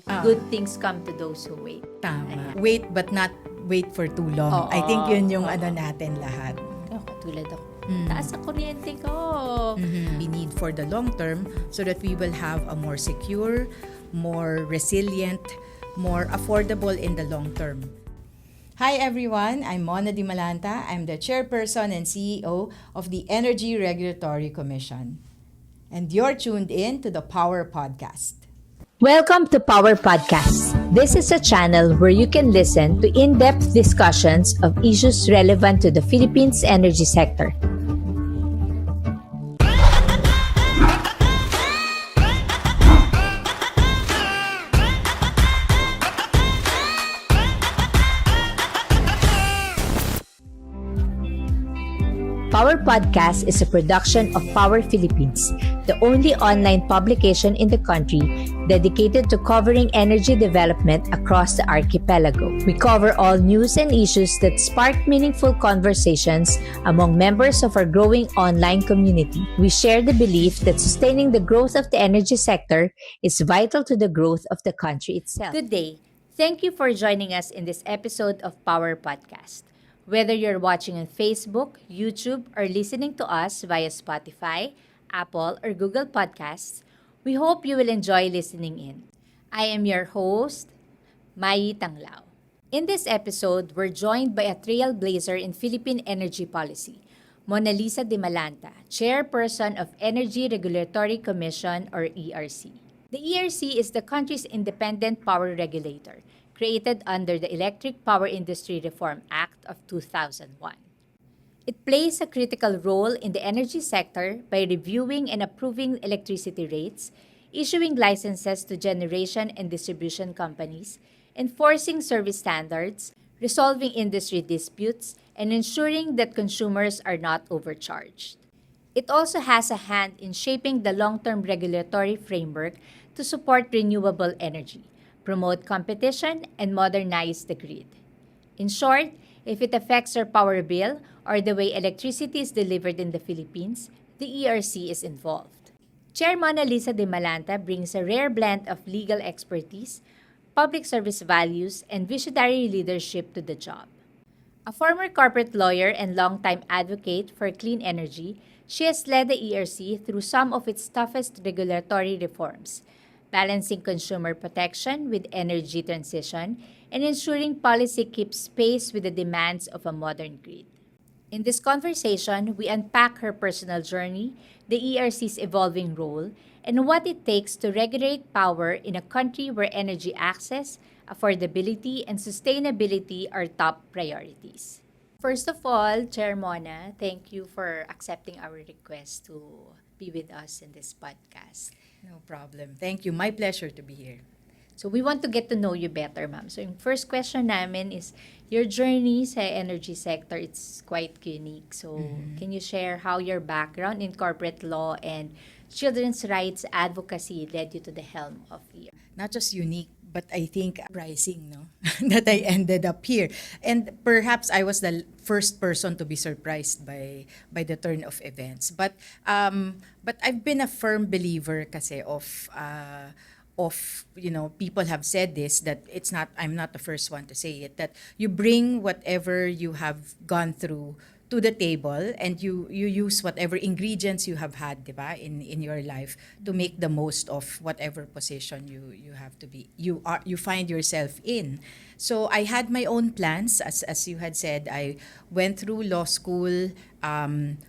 Good things come to those who wait. Tama. Wait but not wait for too long. I think yun yung natin lahat. Katulad ako. Taas sa kuryente ko. We need for the long term so that we will have a more secure, more resilient, more affordable in the long term. Hi everyone, I'm Monalisa Dimalanta. I'm the chairperson and CEO of the Energy Regulatory Commission. And you're tuned in to the Power Podcast. Welcome to Power Podcast. This is a channel where you can listen to in-depth discussions of issues relevant to the Philippines energy sector. Power Podcast is a production of Power Philippines, the only online publication in the country dedicated to covering energy development across the archipelago. We cover all news and issues that spark meaningful conversations among members of our growing online community. We share the belief that sustaining the growth of the energy sector is vital to the growth of the country itself. Good day. Thank you for joining us in this episode of Power Podcast. Whether you're watching on Facebook, YouTube, or listening to us via Spotify, Apple, or Google Podcasts, we hope you will enjoy listening in. I am your host, Mai Tanglao. In this episode, we're joined by a trailblazer in Philippine energy policy, Monalisa Dimalanta, Chairperson of Energy Regulatory Commission or ERC. The ERC is the country's independent power regulator, created under the Electric Power Industry Reform Act of 2001. It plays a critical role in the energy sector by reviewing and approving electricity rates, issuing licenses to generation and distribution companies, enforcing service standards, resolving industry disputes, and ensuring that consumers are not overcharged. It also has a hand in shaping the long-term regulatory framework to support renewable energy, promote competition, and modernize the grid. In short, if it affects your power bill or the way electricity is delivered in the Philippines, the ERC is involved. Chair Monalisa Dimalanta brings a rare blend of legal expertise, public service values, and visionary leadership to the job. A former corporate lawyer and longtime advocate for clean energy, she has led the ERC through some of its toughest regulatory reforms, balancing consumer protection with energy transition, and ensuring policy keeps pace with the demands of a modern grid. In this conversation, we unpack her personal journey, the ERC's evolving role, and what it takes to regulate power in a country where energy access, affordability, and sustainability are top priorities. First of all, Chair Mona, thank you for accepting our request to be with us in this podcast. No problem. Thank you. My pleasure to be here. So we want to get to know you better, ma'am. So yung first question namin is, your journey sa energy sector, it's quite unique. So can you share how your background in corporate law and children's rights advocacy led you to the helm of ERC? Not just unique, but I think rising, no? That I ended up here. And perhaps I was the first person to be surprised by the turn of events. But I've been a firm believer kasi of people have said this, that I'm not the first one to say it, that you bring whatever you have gone through to the table, and you use whatever ingredients you have had, diba, in your life to make the most of whatever position you find yourself in. So I had my own plans, as you had said. I went through law school,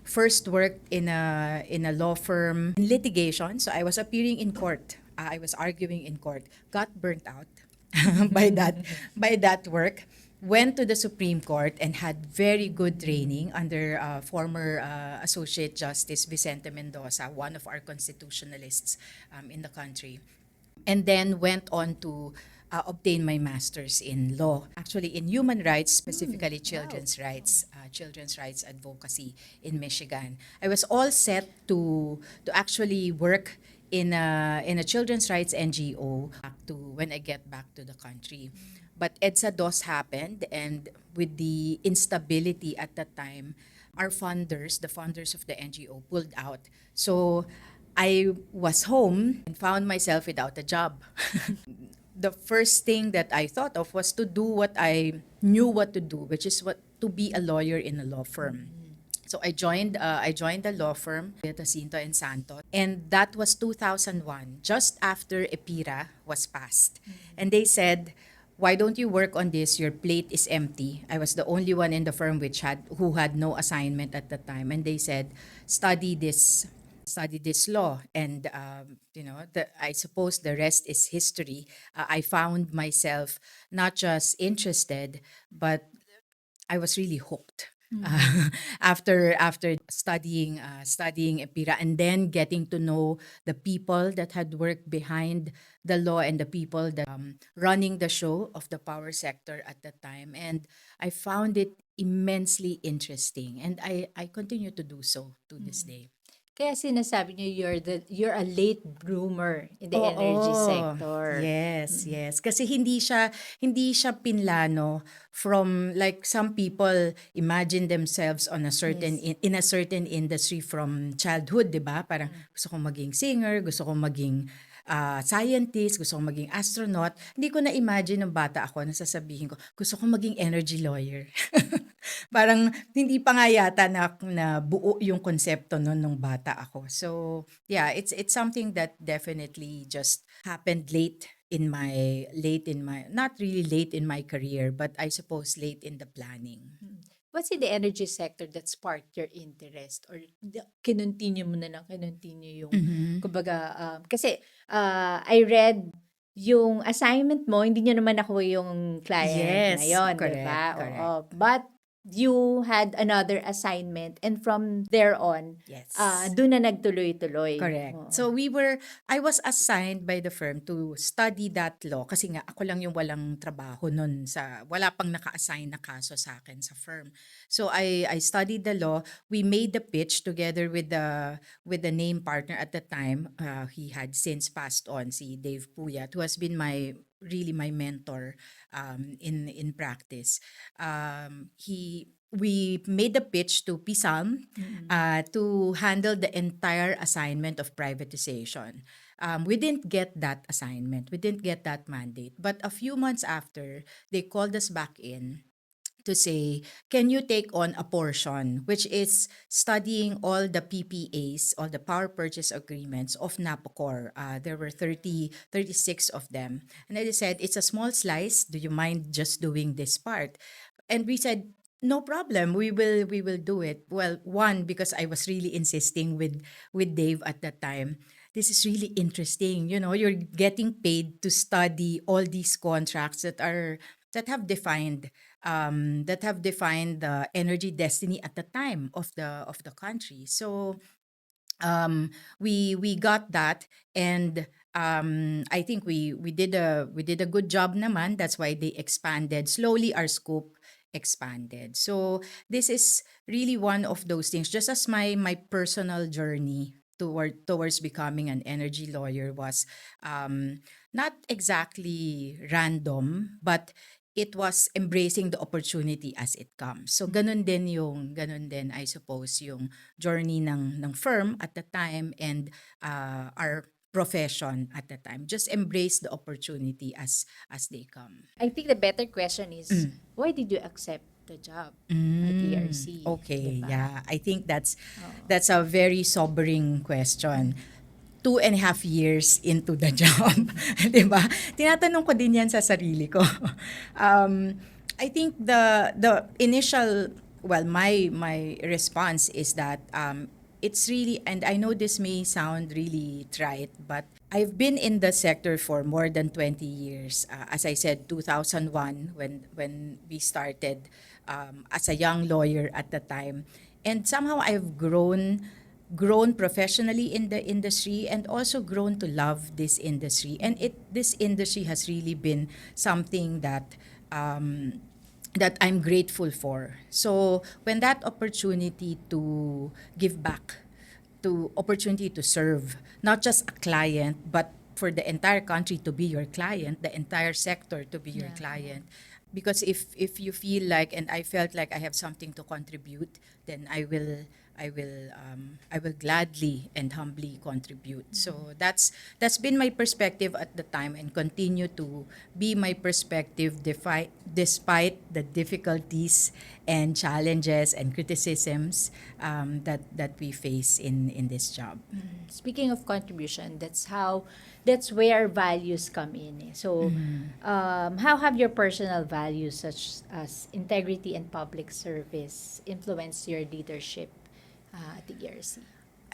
first worked in a law firm in litigation. So I was appearing in court. I was arguing in court. Got burnt out by that work. Went to the Supreme Court and had very good training under former Associate Justice Vicente Mendoza, one of our constitutionalists in the country. And then went on to obtain my master's in law, actually in human rights, specifically children's rights advocacy in Michigan. I was all set to actually work in a children's rights NGO when I get back to the country. But EDSA DOS happened, and with the instability at that time, the funders of the NGO pulled out. So I was home and found myself without a job. the first thing that I thought of was to do what I knew what to do, which is what to be a lawyer in a law firm. So I joined the law firm, Jacinto and Santos, and that was 2001, just after EPIRA was passed. And they said, "Why don't you work on this? Your plate is empty." I was the only one in the firm who had no assignment at the time, and they said, study this law, and I suppose the rest is history. I found myself not just interested, but I was really hooked. After studying EPIRA, and then getting to know the people that had worked behind the law and the people that running the show of the power sector at the time, and I found it immensely interesting, and I continue to do so to this day. Kaya sinasabi niyo you're a late bloomer in the energy Oo. sector. Yes, yes. Kasi hindi siya pinlano from, like, some people imagine themselves on a certain Yes. in a certain industry from childhood, 'di ba? Parang gusto kong maging singer, gusto kong maging scientist, gusto kong maging astronaut. Hindi ko na imagine nung bata ako na sasabihin ko, gusto kong maging energy lawyer. Parang hindi pa nga yata na buo yung konsepto nun nung bata ako. So, yeah, it's something that definitely just happened not really late in my career, but I suppose late in the planning. What's in the energy sector that sparked your interest or kinontinue mo na lang, kinontinue yung, kumbaga, kasi I read yung assignment mo, hindi niyo naman ako yung client na Yes, yon, di correct, ba? correct. Oo. But you had another assignment and from there on, Yes. doon na nagtuloy-tuloy. Correct. Oo. So I was assigned by the firm to study that law kasi nga ako lang yung walang trabaho nun, wala pang naka-assign na kaso sa akin sa firm. So I studied the law. We made the pitch together with the name partner at the time. He had since passed on, si Dave Puyat, who has been really my mentor in practice. We made the pitch to PISAM to handle the entire assignment of privatization. We didn't get that assignment. We didn't get that mandate. But a few months after, they called us back in to say, can you take on a portion, which is studying all the PPAs, all the power purchase agreements of Napocor. There were 36 of them. And I just said, it's a small slice. Do you mind just doing this part? And we said, no problem. We will do it. Well, one, because I was really insisting with Dave at that time. This is really interesting. You're getting paid to study all these contracts that have defined the energy destiny at the time of the country. So we got that, and I think we did a good job naman. That's why they expanded slowly. Our scope expanded. So this is really one of those things. Just as my personal journey towards becoming an energy lawyer was not exactly random, but it was embracing the opportunity as it comes. So ganun din I suppose yung journey ng firm at the time, and our profession at the time. Just embrace the opportunity as they come. I think the better question is, why did you accept the job at ERC? Okay, Diba? yeah. I think that's a very sobering question. 2.5 years into the job, 'di ba? Tinatanong ko din 'yan sa sarili ko. I think the initial, well, my response is that it's really, and I know this may sound really trite, but I've been in the sector for more than 20 years. As I said, 2001 when we started as a young lawyer at the time. And somehow I've grown professionally in the industry, and also grown to love this industry. And this industry has really been something that I'm grateful for. So when that opportunity to give back, to opportunity to serve not just a client, but for the entire country to be your client, the entire sector to be your client. Because if you feel like, and I felt like I have something to contribute, then I I will gladly and humbly contribute. So that's been my perspective at the time, and continue to be my perspective despite the difficulties and challenges and criticisms that we face in this job. Speaking of contribution, that's where values come in. So, how have your personal values such as integrity and public service influenced your leadership at the ERC?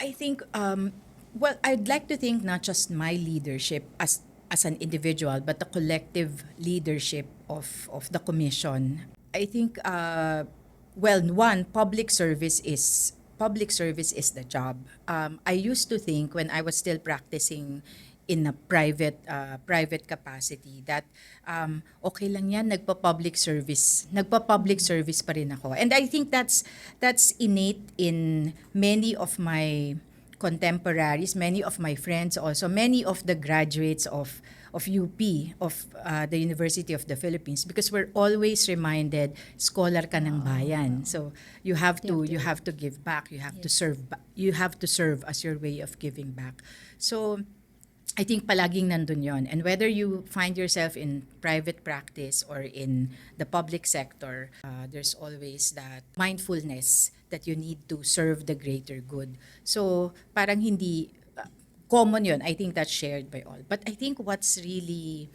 I think, well, I'd like to think not just my leadership as an individual, but the collective leadership of the commission. I think, well, one, public service is the job. I used to think when I was still practicing in a private capacity that okay lang yan, nagpa-public service pa rin ako. And I think that's innate in many of my contemporaries, many of my friends also, many of the graduates of UP, of the University of the Philippines, because we're always reminded, scholar ka ng bayan. So you have to give back, you have to serve as your way of giving back. So I think palaging nandun yon. And whether you find yourself in private practice or in the public sector, there's always that mindfulness that you need to serve the greater good. So parang hindi common yun. I think that's shared by all. But I think what's really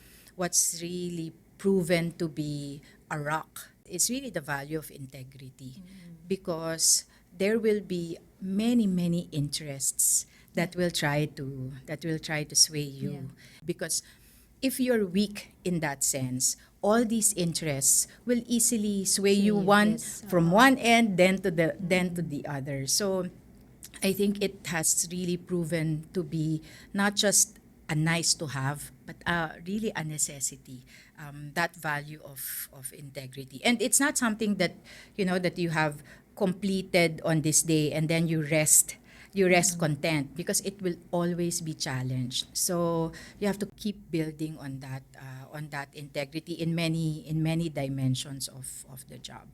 proven to be a rock is really the value of integrity. Because there will be many interests that will try to sway you. Because if you're weak in that sense, all these interests will easily sway you from one end then to the other. So I think it has really proven to be not just a nice to have, but really a necessity. That value of integrity, and it's not something that that you have completed on this day and then you rest content, because it will always be challenged. So you have to keep building on that integrity in many dimensions of the job.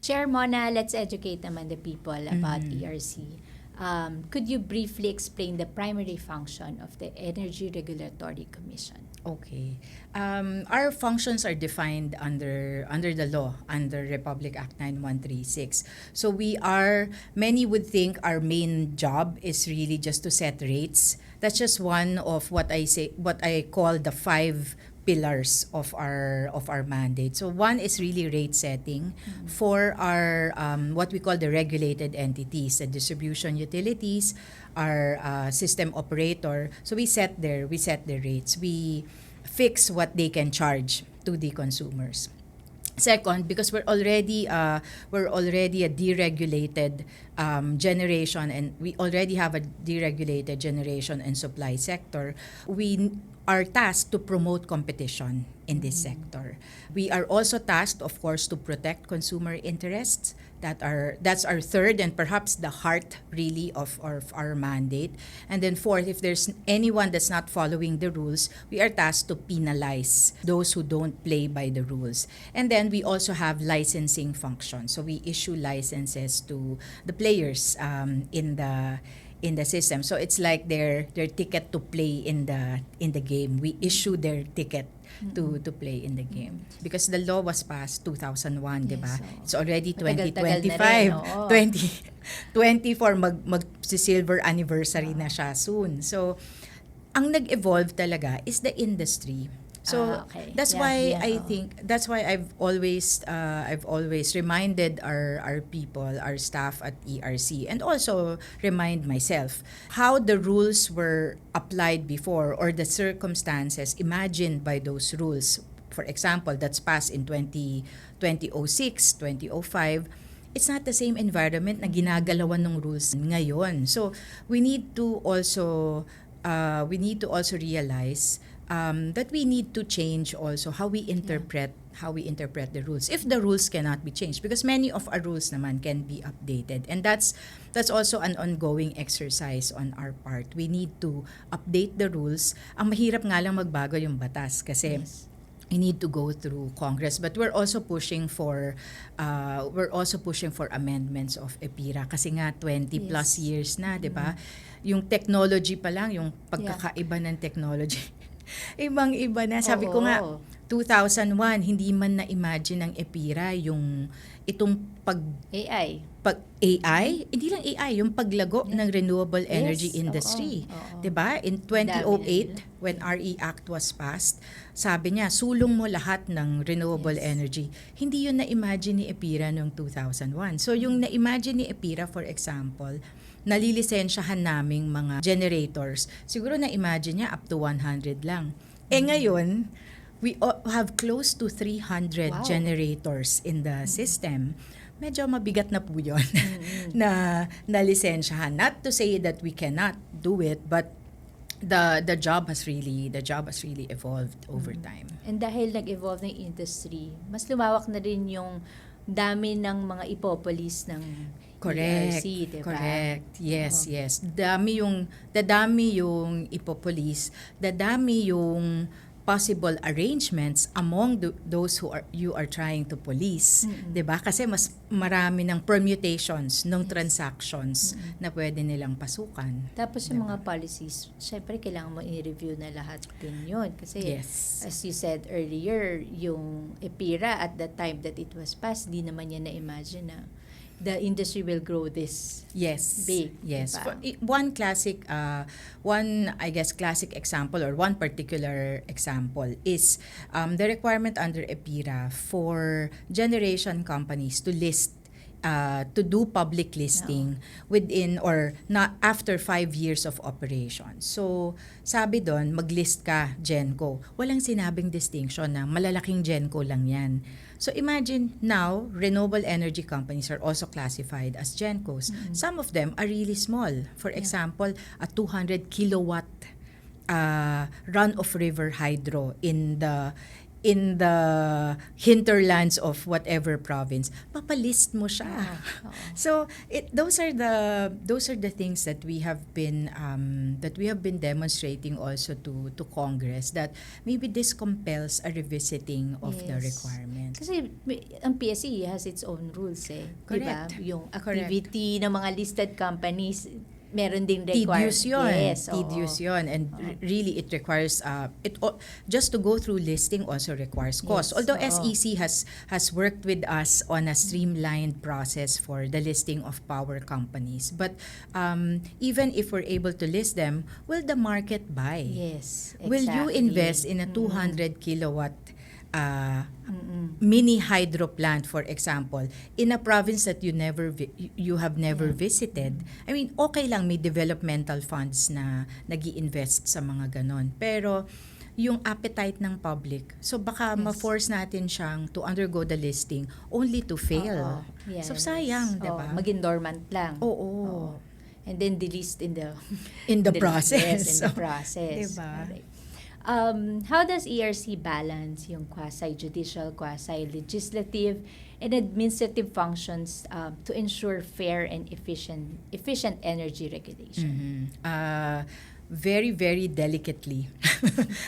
Chair Mona, let's educate naman the people about ERC. Could you briefly explain the primary function of the Energy Regulatory Commission? Okay. Our functions are defined under the law, under Republic Act 9136. So many would think our main job is really just to set rates. That's just one of what I call the 5 pillars of our mandate. So one is really rate setting for our what we call the regulated entities, the distribution utilities, our system operator. So we set their rates. We fix what they can charge to the consumers. Second, because we're already a deregulated generation, and we already have a deregulated generation and supply sector, we are tasked to promote competition in this sector. We are also tasked, of course, to protect consumer interests. That's our third and perhaps the heart really of our mandate. And then fourth, if there's anyone that's not following the rules, we are tasked to penalize those who don't play by the rules. And then we also have licensing functions. So we issue licenses to the players in the system. So it's like their ticket to play in the game. We issue their ticket to play in the game. Because the law was passed 2001, di ba? It's already 2025. 2024 mag-silver anniversary na siya soon. So ang nag-evolve talaga is the industry. So that's why I've always reminded our people, our staff at ERC, and also remind myself how the rules were applied before, or the circumstances imagined by those rules. For example, that's passed in 2006, 2005. It's not the same environment na ginagalawan ng rules ngayon. So we need to also realize that we need to change also how we interpret the rules, if the rules cannot be changed, because many of our rules naman can be updated, and that's also an ongoing exercise on our part. We need to update the rules. Ang mahirap nga lang magbago yung batas kasi I need to go through Congress, but we're also pushing for amendments of EPIRA kasi nga 20 plus Yes. years na, 'di ba? Yung technology pa lang, yung pagkakaiba ng technology. Ibang-iba na. Sabi ko nga, 2001 hindi man na-imagine ng EPIRA yung itong AI. AI, hindi lang AI, yung paglago ng renewable energy industry. 'Di ba? In 2008 when RE Act was passed, sabi niya, sulong mo lahat ng renewable energy. Hindi yun na-imagine ni EPIRA noong 2001. So yung na-imagine ni EPIRA, for example, nalilisensyahan naming mga generators, siguro na-imagine niya up to 100 lang. Ngayon, we have close to 300 generators in the system. Medyo mabigat na po yun na lisensyahan. Not to say that we cannot do it, but the job has really evolved over time. And dahil nag-evolve ng industry, mas lumawak na rin yung dami ng mga ipopolis ng Correct. ERC, diba? Correct. Yes, yes. Dadami yung ipopolis, dadami yung possible arrangements among those who you are trying to police, 'di ba? Kasi mas marami ng permutations ng transactions na pwede nilang pasukan. Tapos yung mga policies, syempre kailangan mo i-review na lahat din 'yon kasi as you said earlier, yung EPIRA at the time that it was passed, di naman niya na-imagine na the industry will grow this big. Yes. Diba? One classic example or one particular example is the requirement under EPIRA for generation companies to list to do public listing within or not after 5 years of operation. So, sabi doon, mag-list ka, Genco. Walang sinabing distinction na malalaking Genco lang yan. So, imagine now, renewable energy companies are also classified as Gencos. Some of them are really small. For example, a 200 kilowatt run-of-river hydro in the hinterlands of whatever province, papalist mo siya. So those are the things that we have been demonstrating also to Congress, that maybe this compels a revisiting of the requirements. Kasi ang PSE has its own rules Correct. Diba? Yung activity ng mga listed companies, meron ding requirements. Tedious yun. And really, it requires, just to go through listing also requires cost. Although SEC has worked with us on a streamlined process for the listing of power companies. But even if we're able to list them, will the market buy? Yes, exactly. Will you invest in a 200 kilowatt mini hydro plant, for example, in a province that you have never visited? I mean, okay lang may developmental funds na nag-i-invest sa mga ganon. Pero yung appetite ng public, so baka ma-force natin siyang to undergo the listing only to fail. So sayang, 'di ba? Maging dormant lang. Oo. And then delist in the process. Yes, in the process. Diba? Right. How does ERC balance yung quasi-judicial, quasi-legislative, and administrative functions to ensure fair and efficient energy regulation? Very, very delicately,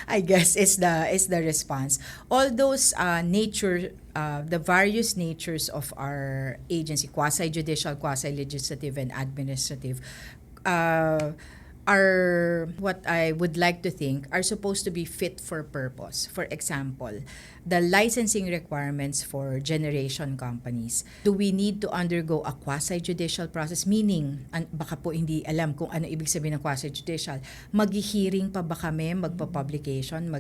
I guess is the response. All those the various natures of our agency, quasi-judicial, quasi-legislative, and administrative, are what I would like to think are supposed to be fit for purpose. For example, the licensing requirements for generation companies. Do we need to undergo a quasi-judicial process? Meaning, baka po hindi alam kung ano ibig sabihin ng quasi-judicial. Mag-hearing pa ba kami, magpa-publication,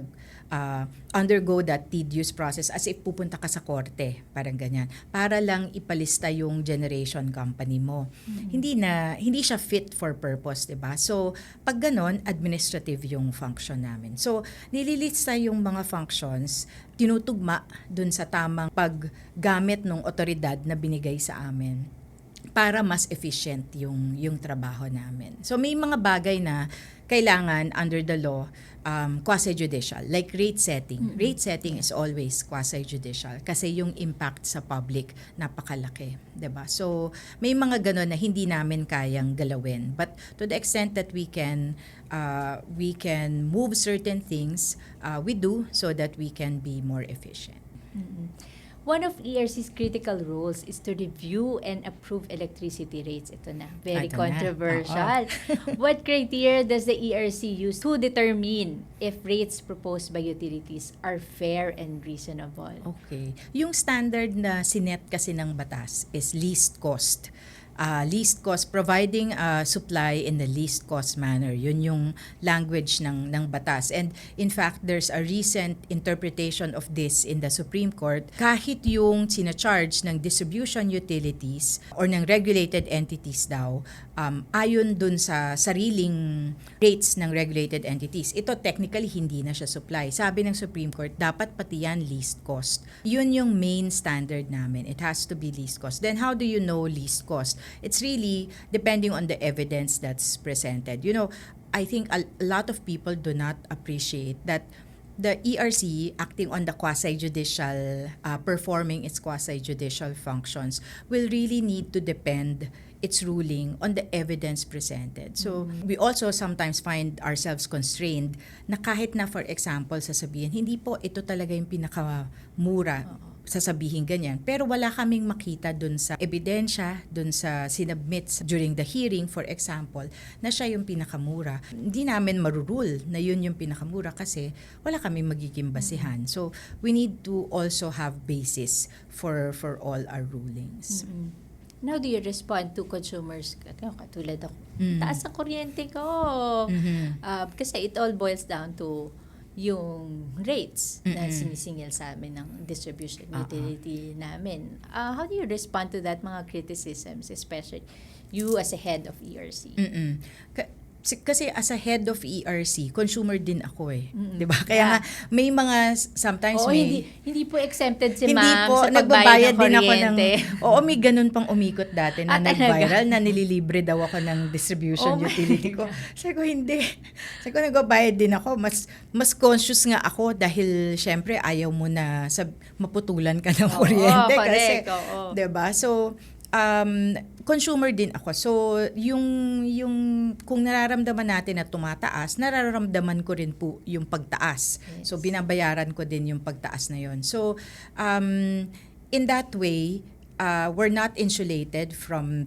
undergo that tedious process as if pupunta ka sa korte, parang ganyan, para lang ipalista yung generation company mo. Hindi siya fit for purpose, 'di ba? So, pag ganon, administrative yung function namin. So, nililista yung mga functions, tinutugma dun sa tamang paggamit ng otoridad na binigay sa amin para mas efficient yung trabaho namin. So may mga bagay na kailangan under the law quasi-judicial, like rate setting. Rate setting is always quasi-judicial kasi yung impact sa public napakalaki, 'di ba? So may mga ganon na hindi namin kayang galawin. But to the extent that we can move certain things, we do so that we can be more efficient. One of ERC's critical roles is to review and approve electricity rates. Ito na, very Ito na. controversial. What criteria does the ERC use to determine if rates proposed by utilities are fair and reasonable? Okay. Yung standard na sinet kasi ng batas is least cost. Least cost, providing supply in the least cost manner. Yun yung language ng batas. And in fact, there's a recent interpretation of this in the Supreme Court. Kahit yung sinacharge ng distribution utilities or ng regulated entities daw, ayon dun sa sariling rates ng regulated entities, ito technically hindi na siya supply. Sabi ng Supreme Court, dapat pati yan least cost. Yun yung main standard namin. It has to be least cost. Then how do you know least cost? It's really depending on the evidence that's presented. You know, I think a lot of people do not appreciate that the ERC acting on the quasi-judicial, performing its quasi-judicial functions will really need to depend its ruling on the evidence presented. So, we also sometimes find ourselves constrained na kahit na, for example, sasabihin, hindi po ito talaga yung pinakamura, sasabihin ganyan. Pero wala kaming makita dun sa ebidensya, dun sa sinubmit during the hearing, for example, na siya yung pinakamura. Hindi namin marurule na yun yung pinakamura kasi wala kaming magiging basihan. So, we need to also have basis for all our rulings. How do you respond to consumers? Katulad ako, taas ang kuryente ko. Kasi it all boils down to yung rates na sinisingil sa amin ng distribution utility namin. How do you respond to that mga criticisms, especially you as a head of ERC? Kasi as a head of ERC, consumer din ako eh. 'Di ba? Kaya nga may mga sometimes hindi po exempted si hindi ma'am po, sa pagbayad nagbabayad ng din ako kuryente. Oo, may ganun pang umikot dati na nag-viral na nililibre daw ako ng distribution Oh my utility ko. God. Sabi ko, hindi. Sabi ko, nagbabayad din ako. Mas conscious nga ako dahil syempre ayaw mo na maputulan ka ng kuryente. Correct. Kasi, 'di ba? So, consumer din ako. So, yung kung nararamdaman natin na tumataas, nararamdaman ko rin po yung pagtaas. Yes. So, binabayaran ko din yung pagtaas na yon. So, in that way, we're not insulated from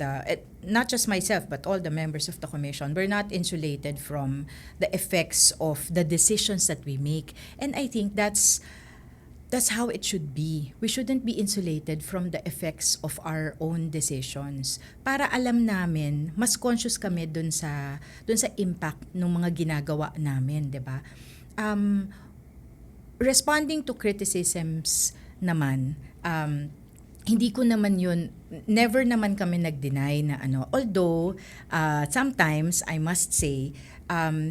not just myself, but all the members of the commission, we're not insulated from the effects of the decisions that we make. And I think that's how it should be. We shouldn't be insulated from the effects of our own decisions. Para alam namin, mas conscious kami dun sa impact ng mga ginagawa namin, 'di ba? Responding to criticisms naman, hindi ko naman yun, never naman kami nag-deny na although sometimes I must say,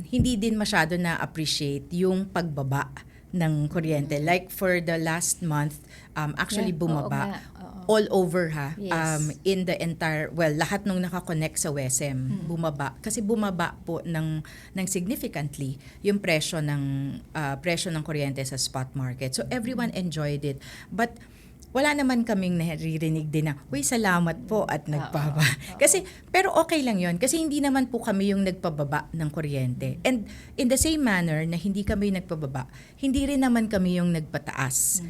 hindi din masyado na-appreciate yung pagbaba ng kuryente. Like for the last month, actually bumaba all over Yes. in the entire, lahat nung nakakonect sa WESM, bumaba. Kasi bumaba po ng significantly yung presyo ng kuryente sa spot market. So everyone enjoyed it. But wala naman kaming naririnig din na, uy, salamat po at nagpaba. Kasi, pero okay lang yon kasi hindi naman po kami yung nagpababa ng kuryente. And in the same manner na hindi kami nagpababa, hindi rin naman kami yung nagpataas.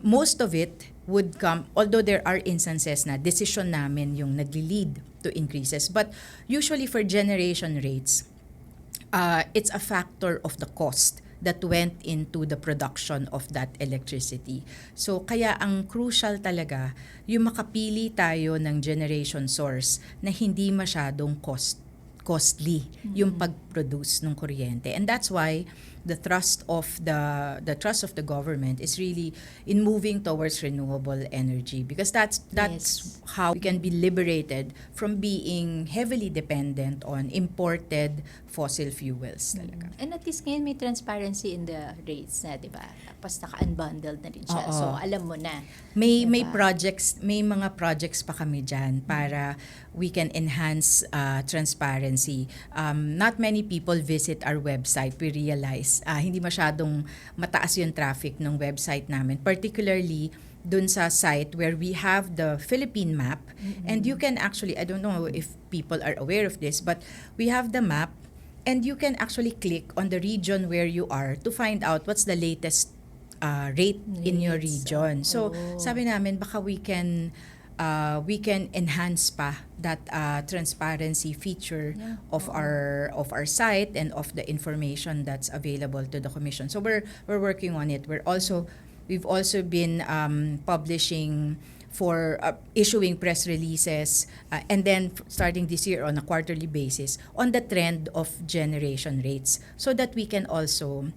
Most of it would come, although there are instances na decision namin yung nagli-lead to increases. But usually for generation rates, it's a factor of the cost that went into the production of that electricity. So kaya ang crucial talaga yung makapili tayo ng generation source na hindi masyadong costly yung pag-produce ng kuryente. And that's why the thrust of the government is really in moving towards renewable energy, because that's Yes. how we can be liberated from being heavily dependent on imported fossil fuels talaga. And at least ngayon may transparency in the rates na, di ba? Tapos naka-unbundled na rin siya. Oo. So, alam mo na. May Diba? may mga projects pa kami diyan para we can enhance transparency. Not many people visit our website. We realize hindi masyadong mataas yung traffic ng website namin, particularly dun sa site where we have the Philippine map. And you can actually, I don't know if people are aware of this, but we have the map, and you can actually click on the region where you are to find out what's the latest rate in your Rates. region. So, Oh. sabi namin baka we can enhance pa that transparency feature Yeah. of our site and of the information that's available to the commission. So we're working on it. We've also been publishing for issuing press releases, and then starting this year on a quarterly basis on the trend of generation rates, so that we can also,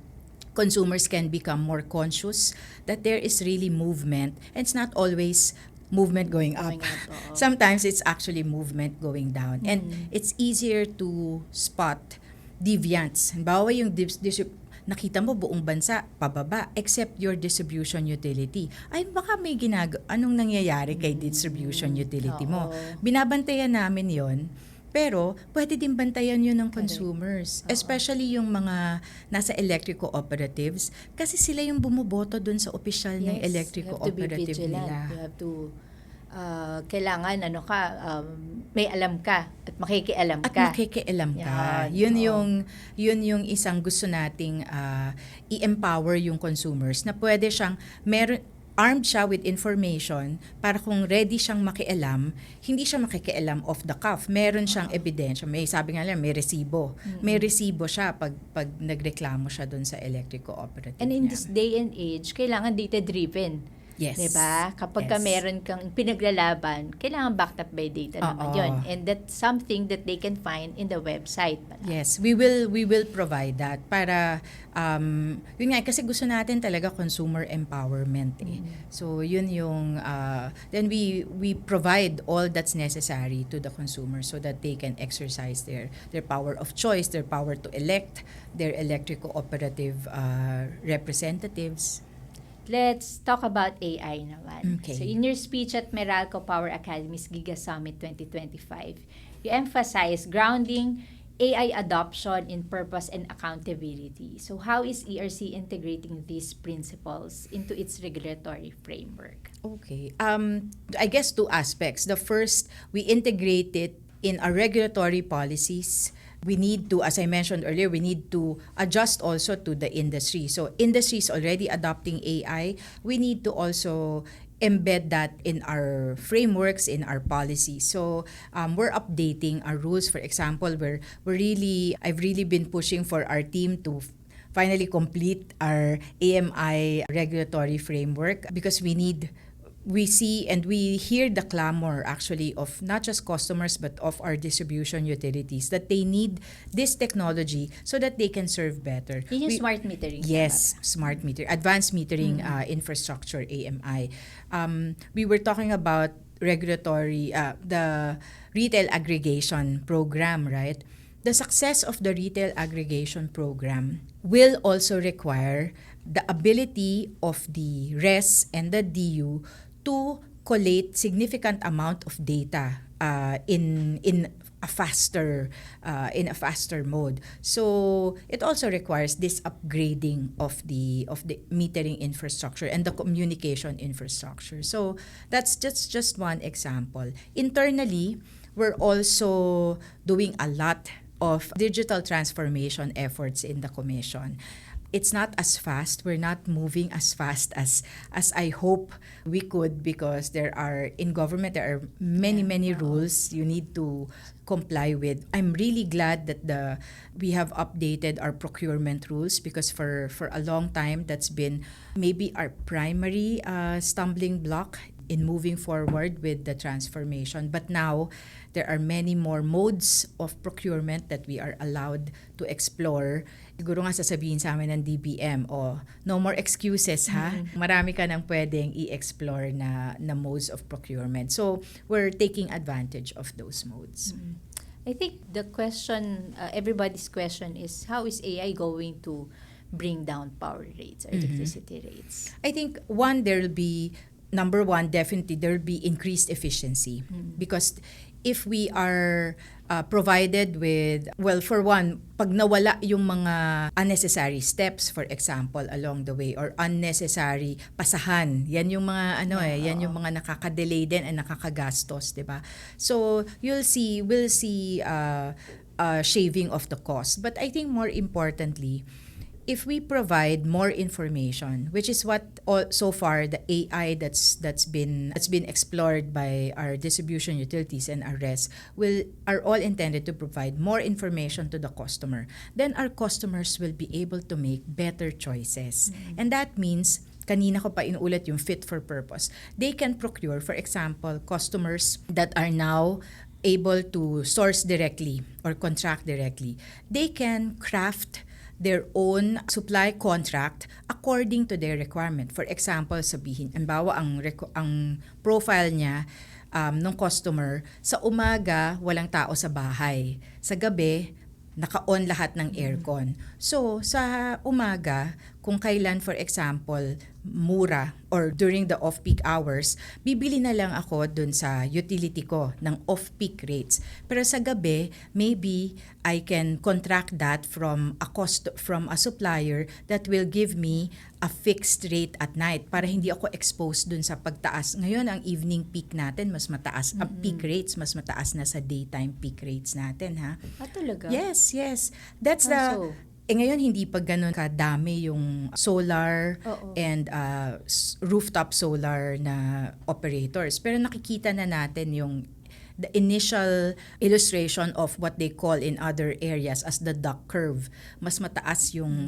consumers can become more conscious that there is really movement, and it's not always movement going up. Going up, oo. Sometimes it's actually movement going down, and it's easier to spot deviance. Halimbawa yung nakita mo buong bansa pababa except your distribution utility. Ay baka may anong nangyayari kay distribution utility mo. Oo. Binabantayan namin 'yon. Pero pwede din bantayan 'yun ng consumers, especially yung mga nasa electric cooperatives, kasi sila yung bumoboto dun sa opisyal ng electric you have to be cooperative vigilant. nila. You have to, kailangan may alam ka at makikialam At ka. makikialam ka. Yan, Yun yung isang gusto nating i-empower yung consumers, na pwede siyang armed siya with information para kung ready siyang makialam, hindi siya makikialam off the cuff. Meron siyang ebidensya. Sabi nga nila, may resibo. May resibo siya pag nagreklamo siya doon sa electric cooperative And in niya. this day and age, kailangan data-driven. Yes. Diba? Kapag Yes. meron kang pinaglalaban, kailangan backed up by data naman Oo. yun. And that's something that they can find in the website. Yes, we will provide that para yun nga kasi gusto natin talaga consumer empowerment eh. So yun yung then we provide all that's necessary to the consumer so that they can exercise their power of choice, their power to elect their electric cooperative representatives. Let's talk about AI naman. Okay. So in your speech at Meralco Power Academy's Giga Summit 2025, you emphasize grounding AI adoption in purpose and accountability. So how is ERC integrating these principles into its regulatory framework? Okay. I guess two aspects. The first, we integrate it in our regulatory policies. We need to, as I mentioned earlier, we need to adjust also to the industry. So industry is already adopting AI. We need to also embed that in our frameworks, in our policies. So we're updating our rules. For example, I've really been pushing for our team to finally complete our AMI regulatory framework, because we see and we hear the clamor actually of not just customers but of our distribution utilities that they need this technology so that they can serve better. Yun yung smart metering. Yes, smart meter, advanced metering infrastructure, AMI. We were talking about regulatory, the retail aggregation program, right? The success of the retail aggregation program will also require the ability of the RES and the DU to collate significant amount of data in a faster mode. So it also requires this upgrading of the metering infrastructure and the communication infrastructure. So that's just one example. Internally, we're also doing a lot of digital transformation efforts in the commission. It's not as fast. We're not moving as fast as I hope we could, because in government there are many rules you need to comply with. I'm really glad that we have updated our procurement rules, because for a long time that's been maybe our primary stumbling block in moving forward with the transformation. But now, there are many more modes of procurement that we are allowed to explore. Siguro nga sasabihin sa amin ng DBM, no more excuses ha. Marami ka nang pwedeng i-explore na modes of procurement. So, we're taking advantage of those modes. I think the question, everybody's question is, how is AI going to bring down power rates, electricity rates? I think number one, definitely there will be increased efficiency because if we are provided with, well, for one, pag nawala yung mga unnecessary steps, for example, along the way, or unnecessary pasahan, yan yung mga yan yung mga nakaka-delay din and nakakagastos, di ba? So, we'll see shaving of the cost. But I think more importantly, if we provide more information, which is what so far the AI that's been explored by our distribution utilities and our RES are all intended to provide more information to the customer, then our customers will be able to make better choices. And that means, kanina ko pa inuulit yung fit for purpose. They can procure, for example, customers that are now able to source directly or contract directly. They can craft their own supply contract according to their requirement. For example, sabihin, halimbawa ang profile niya ng customer, sa umaga walang tao sa bahay. Sa gabi, naka-on lahat ng aircon. So, sa umaga, kung kailan, for example, mura or during the off-peak hours, bibili na lang ako dun sa utility ko ng off-peak rates. Pero sa gabi, maybe I can contract that from a supplier that will give me a fixed rate at night para hindi ako exposed dun sa pagtaas. Ngayon, ang evening peak natin mas mataas. Ang peak rates mas mataas na sa daytime peak rates natin, ha? Talaga? Yes. That's ngayon, hindi pa ganun kadami yung solar and rooftop solar na operators. Pero nakikita na natin yung the initial illustration of what they call in other areas as the duck curve. Mas mataas yung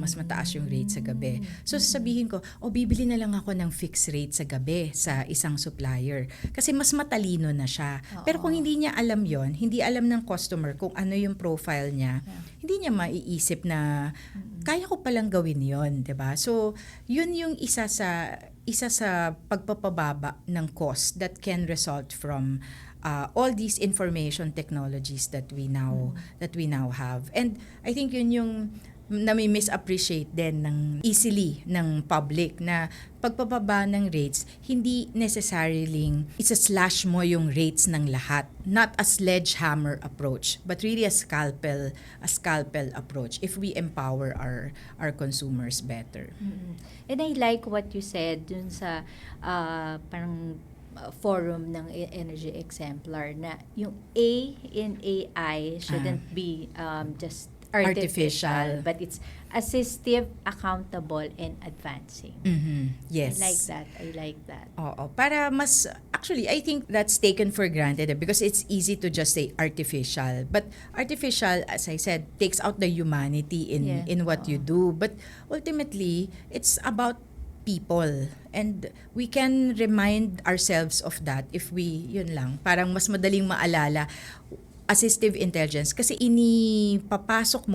rate sa gabi. So sasabihin ko, bibili na lang ako ng fixed rate sa gabi sa isang supplier kasi mas matalino na siya. Pero kung hindi niya alam yon, hindi alam ng customer kung ano yung profile niya, hindi niya maiisip na kaya ko palang gawin yon, 'di ba? So, yun yung isa sa pagpapababa ng cost that can result from all these information technologies that we now have. And I think yun yung nami-misappreciate din easily ng public na pagpababa ng rates, hindi necessarily isa-slash mo yung rates ng lahat. Not a sledgehammer approach, but really a scalpel approach if we empower our consumers better. And I like what you said dun sa parang forum ng Energy Exemplar na yung A in AI shouldn't be just artificial, but it's assistive, accountable, and advancing. Yes. I like that. Oo. Para actually, I think that's taken for granted because it's easy to just say artificial. But artificial, as I said, takes out the humanity in what you do. But ultimately, it's about people. And we can remind ourselves of that if yun lang, parang mas madaling maalala, assistive intelligence, kasi pinapasok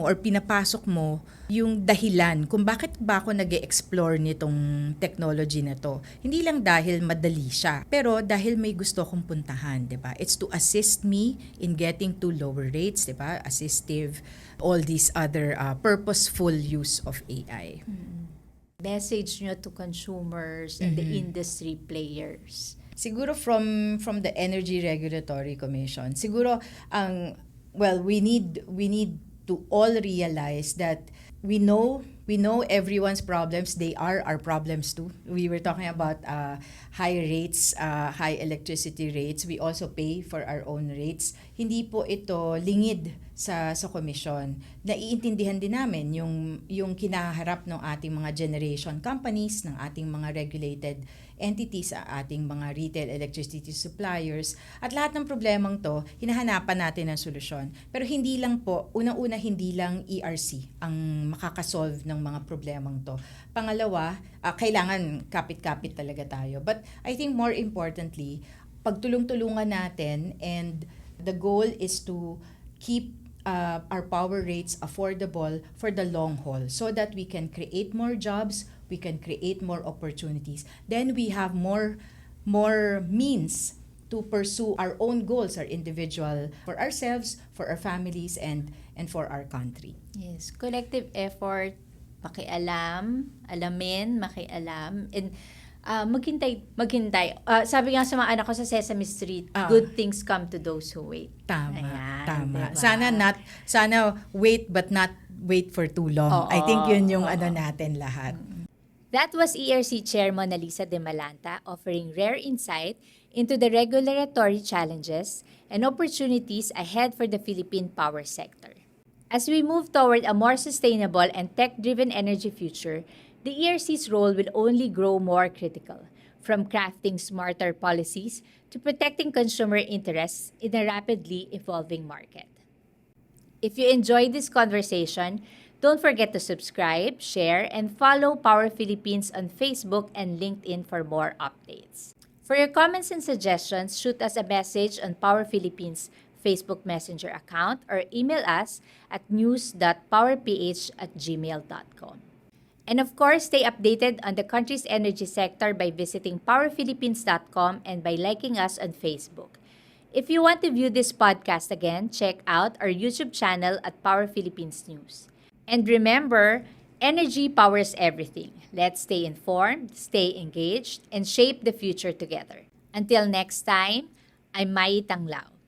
mo yung dahilan kung bakit ba ako nag-e-explore nitong technology na to. Hindi lang dahil madali siya, pero dahil may gusto kong puntahan, 'di ba? It's to assist me in getting to lower rates, 'di ba? Assistive, all these other purposeful use of AI. Message nyo to consumers and the industry players? Siguro from the Energy Regulatory Commission, siguro we need to all realize that we know everyone's problems. They are our problems too. We were talking about high rates, high electricity rates. We also pay for our own rates. Hindi po ito lingid sa komisyon. Naiintindihan din namin yung kinaharap ng ating mga generation companies, ng ating mga regulated entities, sa ating mga retail electricity suppliers, at lahat ng problemang to, hinahanapan natin ng solusyon. Pero hindi lang po, unang-una hindi lang ERC ang makakasolve ng ng mga problemang to. Pangalawa, kailangan kapit-kapit talaga tayo. But I think more importantly, pagtulong-tulungan natin, and the goal is to keep our power rates affordable for the long haul so that we can create more jobs, we can create more opportunities. Then we have more means to pursue our own goals, our individual, for ourselves, for our families, and for our country. Yes, collective effort, makialam, and maghintay. Sabi nga sa mga anak ko sa Sesame Street, good things come to those who wait. Tama, Ayan, tama. diba? Sana wait but not wait for too long. I think yun yung Oo. natin lahat. That was ERC Chair Monalisa Dimalanta offering rare insight into the regulatory challenges and opportunities ahead for the Philippine power sector. As we move toward a more sustainable and tech-driven energy future, the ERC's role will only grow more critical, from crafting smarter policies to protecting consumer interests in a rapidly evolving market. If you enjoyed this conversation, don't forget to subscribe, share, and follow Power Philippines on Facebook and LinkedIn for more updates. For your comments and suggestions, shoot us a message on Power Philippines Facebook Messenger account or email us at news.powerph@gmail.com. And of course, stay updated on the country's energy sector by visiting powerphilippines.com and by liking us on Facebook. If you want to view this podcast again, check out our YouTube channel at Power Philippines News. And remember, energy powers everything. Let's stay informed, stay engaged, and shape the future together. Until next time, I'm Mai Tanglao.